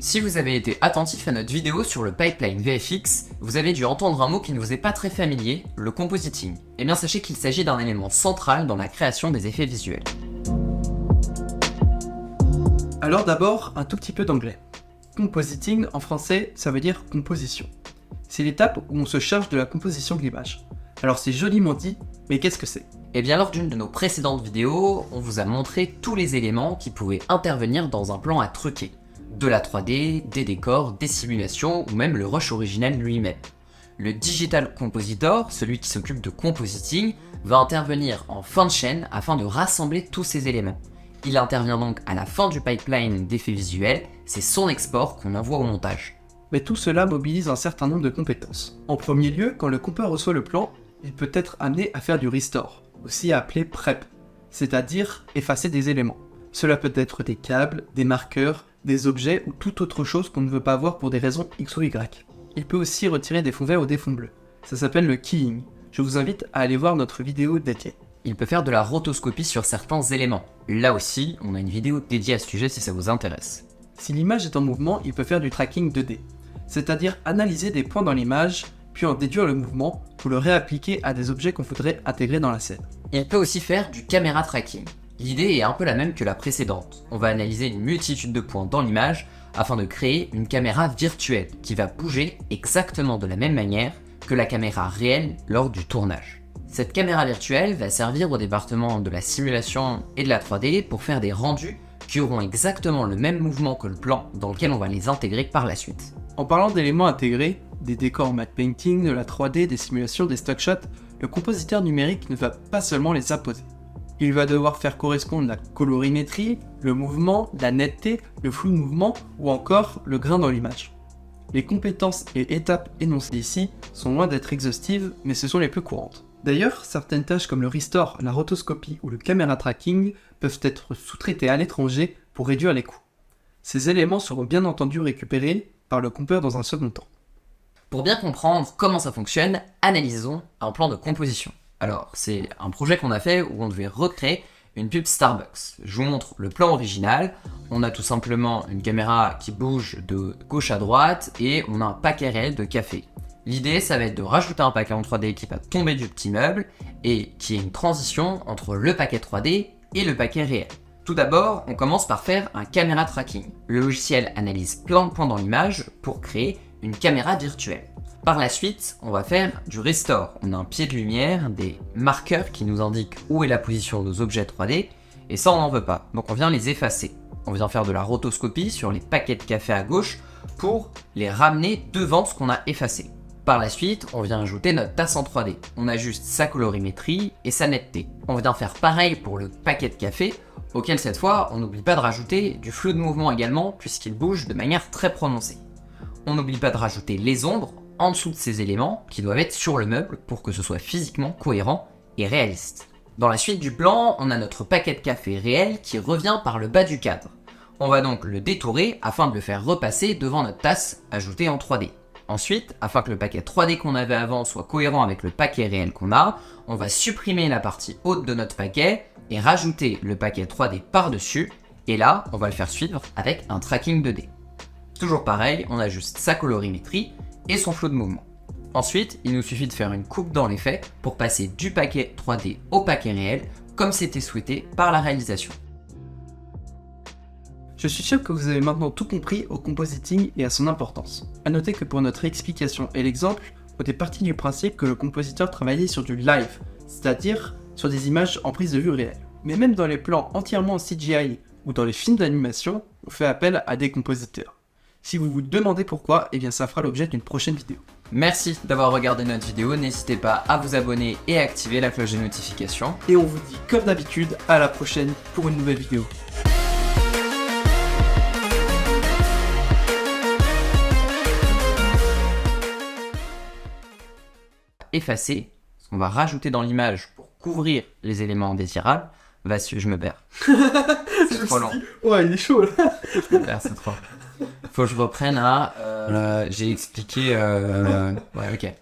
Si vous avez été attentif à notre vidéo sur le pipeline VFX, vous avez dû entendre un mot qui ne vous est pas très familier, le compositing. Eh bien sachez qu'il s'agit d'un élément central dans la création des effets visuels. Alors d'abord, un tout petit peu d'anglais. Compositing, en français, ça veut dire composition. C'est l'étape où on se charge de la composition de l'image. Alors c'est joliment dit, mais qu'est-ce que c'est ? Eh bien lors d'une de nos précédentes vidéos, on vous a montré tous les éléments qui pouvaient intervenir dans un plan à truquer. De la 3D, des décors, des simulations ou même le rush original lui-même. Le Digital Compositor, celui qui s'occupe de compositing, va intervenir en fin de chaîne afin de rassembler tous ces éléments. Il intervient donc à la fin du pipeline d'effets visuels, c'est son export qu'on envoie au montage. Mais tout cela mobilise un certain nombre de compétences. En premier lieu, quand le compeur reçoit le plan, il peut être amené à faire du restore, aussi appelé prep, c'est-à-dire effacer des éléments. Cela peut être des câbles, des marqueurs, des objets ou toute autre chose qu'on ne veut pas voir pour des raisons X ou Y. Il peut aussi retirer des fonds verts ou des fonds bleus. Ça s'appelle le keying. Je vous invite à aller voir notre vidéo dédiée. Il peut faire de la rotoscopie sur certains éléments. Là aussi, on a une vidéo dédiée à ce sujet si ça vous intéresse. Si l'image est en mouvement, il peut faire du tracking 2D, c'est-à-dire analyser des points dans l'image, puis en déduire le mouvement pour le réappliquer à des objets qu'on voudrait intégrer dans la scène. Il peut aussi faire du camera tracking. L'idée est un peu la même que la précédente. On va analyser une multitude de points dans l'image afin de créer une caméra virtuelle qui va bouger exactement de la même manière que la caméra réelle lors du tournage. Cette caméra virtuelle va servir au département de la simulation et de la 3D pour faire des rendus qui auront exactement le même mouvement que le plan dans lequel on va les intégrer par la suite. En parlant d'éléments intégrés, des décors en matte painting, de la 3D, des simulations, des stock shots, le compositeur numérique ne va pas seulement les imposer. Il va devoir faire correspondre la colorimétrie, le mouvement, la netteté, le flou de mouvement ou encore le grain dans l'image. Les compétences et étapes énoncées ici sont loin d'être exhaustives, mais ce sont les plus courantes. D'ailleurs, certaines tâches comme le restore, la rotoscopie ou le camera tracking peuvent être sous-traitées à l'étranger pour réduire les coûts. Ces éléments seront bien entendu récupérés par le compeur dans un second temps. Pour bien comprendre comment ça fonctionne, analysons un plan de composition. Alors, c'est un projet qu'on a fait où on devait recréer une pub Starbucks. Je vous montre le plan original. On a tout simplement une caméra qui bouge de gauche à droite et on a un paquet réel de café. L'idée, ça va être de rajouter un paquet en 3D qui va tomber du petit meuble et qui est une transition entre le paquet 3D et le paquet réel. Tout d'abord, on commence par faire un camera tracking. Le logiciel analyse plein de points dans l'image pour créer une caméra virtuelle. Par la suite, on va faire du restore. On a un pied de lumière, des marqueurs qui nous indiquent où est la position de nos objets 3D, et ça on n'en veut pas, donc on vient les effacer. On vient faire de la rotoscopie sur les paquets de café à gauche pour les ramener devant ce qu'on a effacé. Par la suite, on vient ajouter notre tasse en 3D. On ajuste sa colorimétrie et sa netteté. On vient faire pareil pour le paquet de café, auquel cette fois, on n'oublie pas de rajouter du flou de mouvement également, puisqu'il bouge de manière très prononcée. On n'oublie pas de rajouter les ombres en dessous de ces éléments qui doivent être sur le meuble pour que ce soit physiquement cohérent et réaliste. Dans la suite du plan, on a notre paquet de café réel qui revient par le bas du cadre. On va donc le détourer afin de le faire repasser devant notre tasse ajoutée en 3D. Ensuite, afin que le paquet 3D qu'on avait avant soit cohérent avec le paquet réel qu'on a, on va supprimer la partie haute de notre paquet et rajouter le paquet 3D par-dessus, et là, on va le faire suivre avec un tracking 2D. Toujours pareil, on ajuste sa colorimétrie et son flot de mouvement. Ensuite, il nous suffit de faire une coupe dans l'effet pour passer du paquet 3D au paquet réel, comme c'était souhaité par la réalisation. Je suis sûr que vous avez maintenant tout compris au compositing et à son importance. A noter que pour notre explication et l'exemple, on est parti du principe que le compositeur travaillait sur du live, c'est-à-dire sur des images en prise de vue réelle. Mais même dans les plans entièrement en CGI ou dans les films d'animation, on fait appel à des compositeurs. Si vous vous demandez pourquoi, eh bien ça fera l'objet d'une prochaine vidéo. Merci d'avoir regardé notre vidéo, n'hésitez pas à vous abonner et à activer la cloche de notification. Et on vous dit comme d'habitude, à la prochaine pour une nouvelle vidéo. Effacer, ce qu'on va rajouter dans l'image pour couvrir les éléments indésirables, va suivre, je me perds. C'est trop long. Ouais, il est chaud là. Je me perds, c'est trop. Faut que je reprenne à... j'ai expliqué... Ouais, ok.